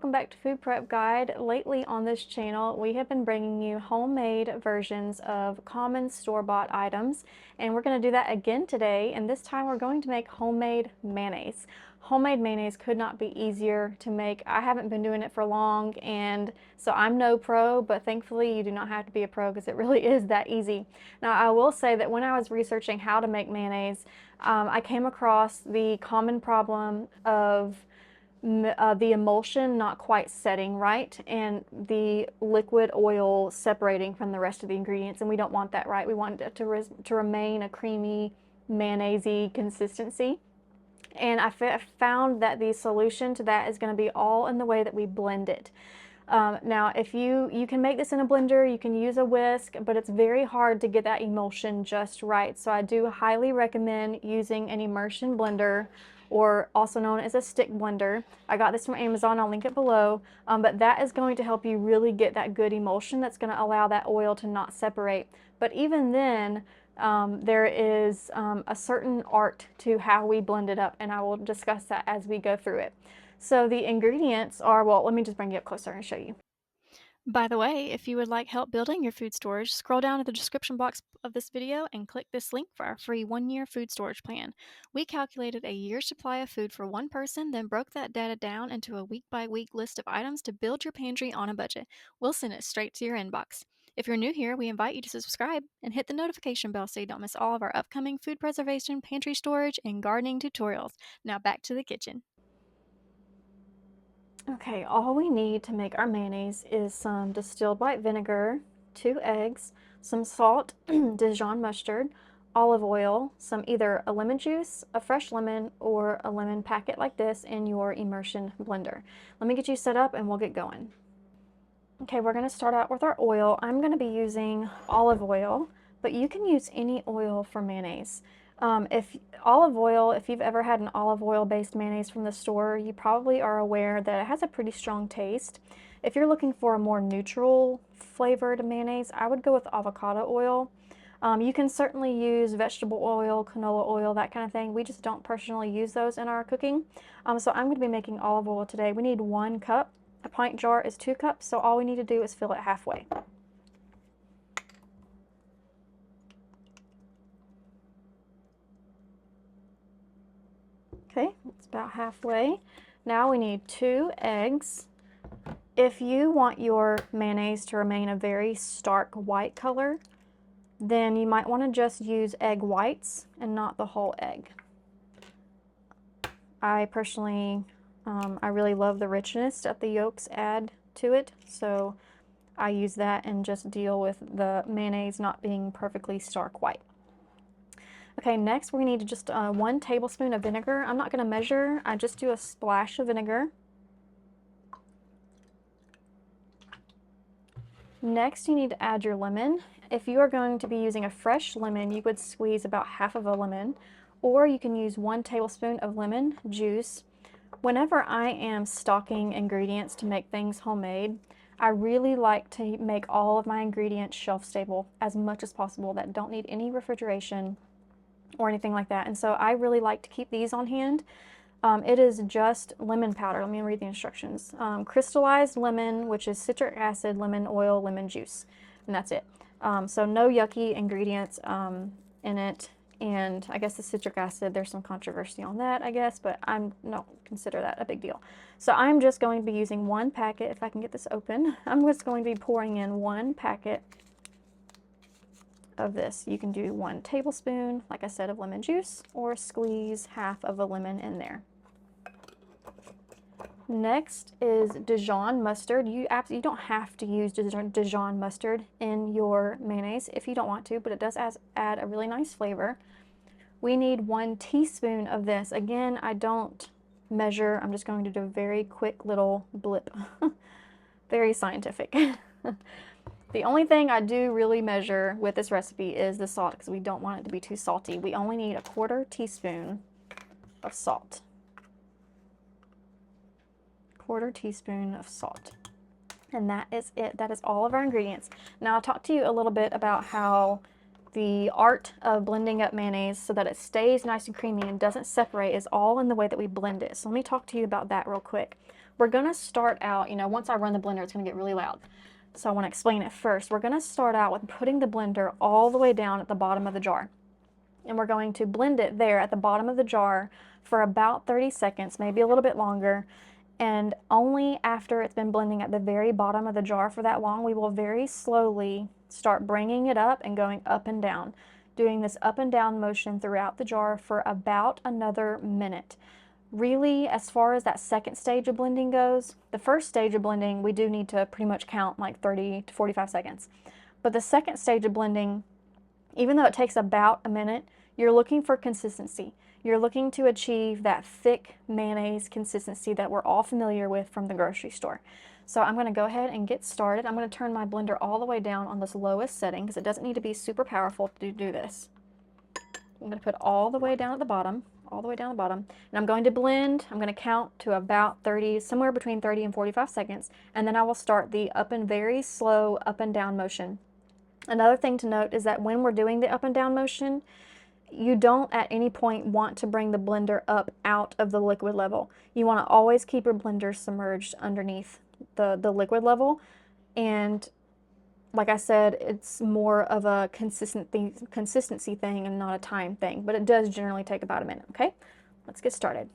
welcome back to Food Prep Guide. Lately on this channel, we have been bringing you homemade versions of common store-bought items, and we're going to do that again today, and this time we're going to make homemade mayonnaise. Homemade mayonnaise could not be easier to make. I haven't been doing it for long, and so I'm no pro, but thankfully you do not have to be a pro because it really is that easy. Now, I will say that when I was researching how to make mayonnaise, I came across the common problem of the emulsion not quite setting right and the liquid oil separating from the rest of the ingredients, and we don't want that, right? We want it to remain a creamy mayonnaise-y consistency. And I found that the solution to that is going to be all in the way that we blend it. Now, if you can make this in a blender, you can use a whisk, but it's very hard to get that emulsion just right. So I do highly recommend using an immersion blender, or also known as a stick blender. I got this from Amazon, I'll link it below, but that is going to help you really get that good emulsion that's going to allow that oil to not separate. But even then, there is a certain art to how we blend it up, and I will discuss that as we go through it. So the ingredients are, well, let me just bring you up closer and show you. By the way, if you would like help building your food storage, scroll down to the description box of this video and click this link for our free 1-year food storage plan. We calculated a year's supply of food for one person, then broke that data down into a week-by-week list of items to build your pantry on a budget. We'll send it straight to your inbox. If you're new here, we invite you to subscribe and hit the notification bell so you don't miss all of our upcoming food preservation, pantry storage, and gardening tutorials. Now back to the kitchen. Okay, all we need to make our mayonnaise is some distilled white vinegar, 2 eggs, some salt, Dijon mustard, olive oil, some either a lemon juice, a fresh lemon, or a lemon packet like this in your immersion blender. Let me get you set up and we'll get going. Okay, we're going to start out with our oil. I'm going to be using olive oil, but you can use any oil for mayonnaise. If olive oil, if you've ever had an olive oil based mayonnaise from the store, you probably are aware that it has a pretty strong taste. If you're looking for a more neutral flavored mayonnaise, I would go with avocado oil. You can certainly use vegetable oil, canola oil, that kind of thing. We just don't personally use those in our cooking. So I'm going to be making olive oil today. We need 1 cup. A pint jar is 2 cups, so all we need to do is fill it halfway. Okay, it's about halfway. Now we need 2 eggs. If you want your mayonnaise to remain a very stark white color, then you might want to just use egg whites and not the whole egg. I personally, I really love the richness that the yolks add to it, so I use that and just deal with the mayonnaise not being perfectly stark white. Okay, next we need just 1 tablespoon of vinegar. I'm not going to measure, I just do a splash of vinegar. Next you need to add your lemon. If you are going to be using a fresh lemon, you would squeeze about half of a lemon, or you can use 1 tablespoon of lemon juice. Whenever I am stocking ingredients to make things homemade, I really like to make all of my ingredients shelf stable as much as possible that don't need any refrigeration or anything like that. And so I really like to keep these on hand. It is just lemon powder. Let me read the instructions. Crystallized lemon, which is citric acid, lemon oil, lemon juice, and that's it. So no yucky ingredients in it. And I guess the citric acid, there's some controversy on that, I guess, but I don't consider that a big deal. So I'm just going to be using 1 packet, if I can get this open. I'm just going to be pouring in 1 packet of this. You can do 1 tablespoon, like I said, of lemon juice, or squeeze half of a lemon in there. Next is Dijon mustard. You don't have to use Dijon mustard in your mayonnaise if you don't want to, but it does add a really nice flavor. We need 1 teaspoon of this. Again, I don't measure. I'm just going to do a very quick little blip. Very scientific. The only thing I do really measure with this recipe is the salt, because we don't want it to be too salty. We only need 1/4 teaspoon of salt. 1/4 teaspoon of salt. And that is it. That is all of our ingredients. Now I'll talk to you a little bit about how the art of blending up mayonnaise so that it stays nice and creamy and doesn't separate is all in the way that we blend it. So let me talk to you about that real quick. We're gonna start out, once I run the blender, it's gonna get really loud. So I wanna explain it first. We're gonna start out with putting the blender all the way down at the bottom of the jar. And we're going to blend it there at the bottom of the jar for about 30 seconds, maybe a little bit longer. And only after it's been blending at the very bottom of the jar for that long, we will very slowly start bringing it up and going up and down, doing this up and down motion throughout the jar for about another minute. Really, as far as that second stage of blending goes, the first stage of blending, we do need to pretty much count like 30 to 45 seconds. But the second stage of blending, even though it takes about a minute, you're looking for consistency. You're looking to achieve that thick mayonnaise consistency that we're all familiar with from the grocery store. So I'm going to go ahead and get started. I'm going to turn my blender all the way down on this lowest setting because it doesn't need to be super powerful to do this. I'm going to put all the way down at the bottom, all the way down the bottom, and I'm going to blend. I'm going to count to about 30, somewhere between 30 and 45 seconds, and then I will start the up and very slow up and down motion. Another thing to note is that when we're doing the up and down motion, you don't at any point want to bring the blender up out of the liquid level. You want to always keep your blender submerged underneath the liquid level. And like I said, it's more of a consistency thing and not a time thing, but it does generally take about a minute, okay? Let's get started.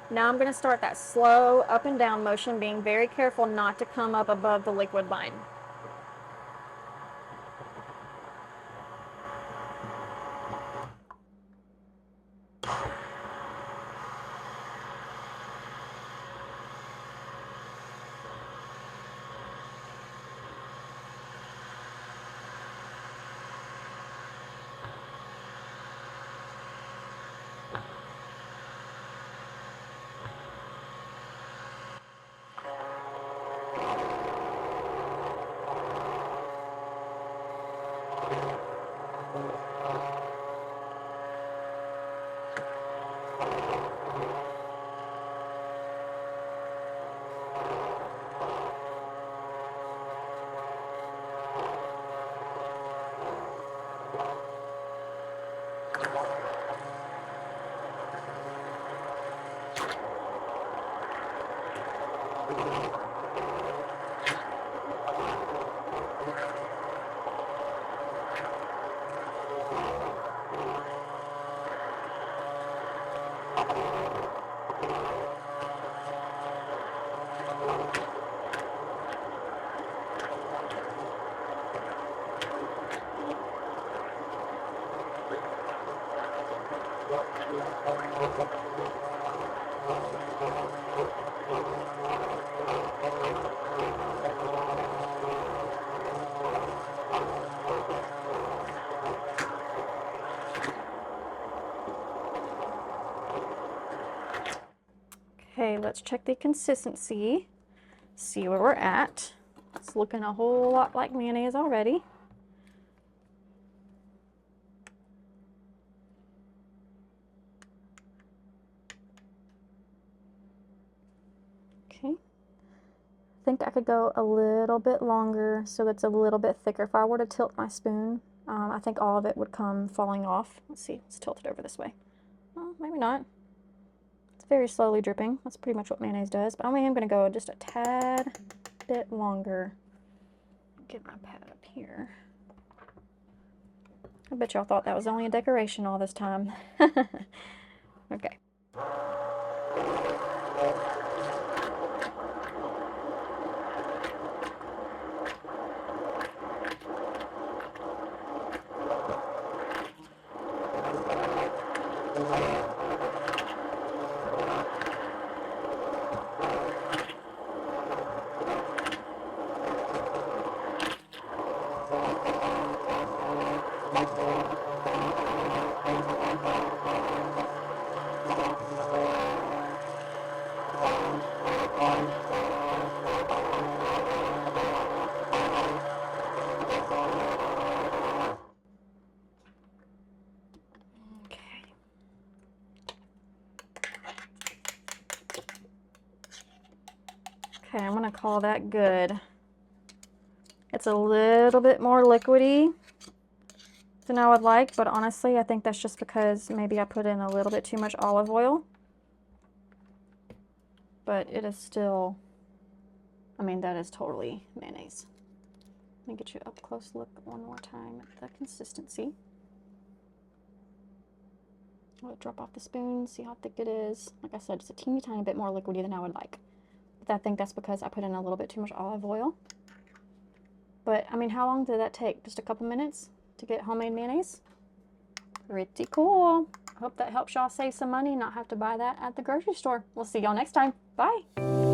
Now I'm going to start that slow up and down motion, being very careful not to come up above the liquid line. Okay, let's check the consistency, see where we're at. It's looking a whole lot like mayonnaise already. Okay, I think I could go a little bit longer so that's a little bit thicker. If I were to tilt my spoon, I think all of it would come falling off. Let's see, let's tilt it over this way. Well, maybe not. Very slowly dripping. That's pretty much what mayonnaise does, but I am going to go just a tad bit longer. Get my pad up here. I bet y'all thought that was only a decoration all this time. Okay. Okay, I'm gonna call that good. It's a little bit more liquidy than I would like, but honestly, I think that's just because maybe I put in a little bit too much olive oil. But it is still, I mean, that is totally mayonnaise. Let me get you up close look one more time at the consistency. I'll drop off the spoon, see how thick it is. Like I said, it's a teeny tiny bit more liquidy than I would like. But I think that's because I put in a little bit too much olive oil. But, I mean, how long did that take? Just a couple minutes to get homemade mayonnaise? Pretty cool. I hope that helps y'all save some money and not have to buy that at the grocery store. We'll see y'all next time. Bye.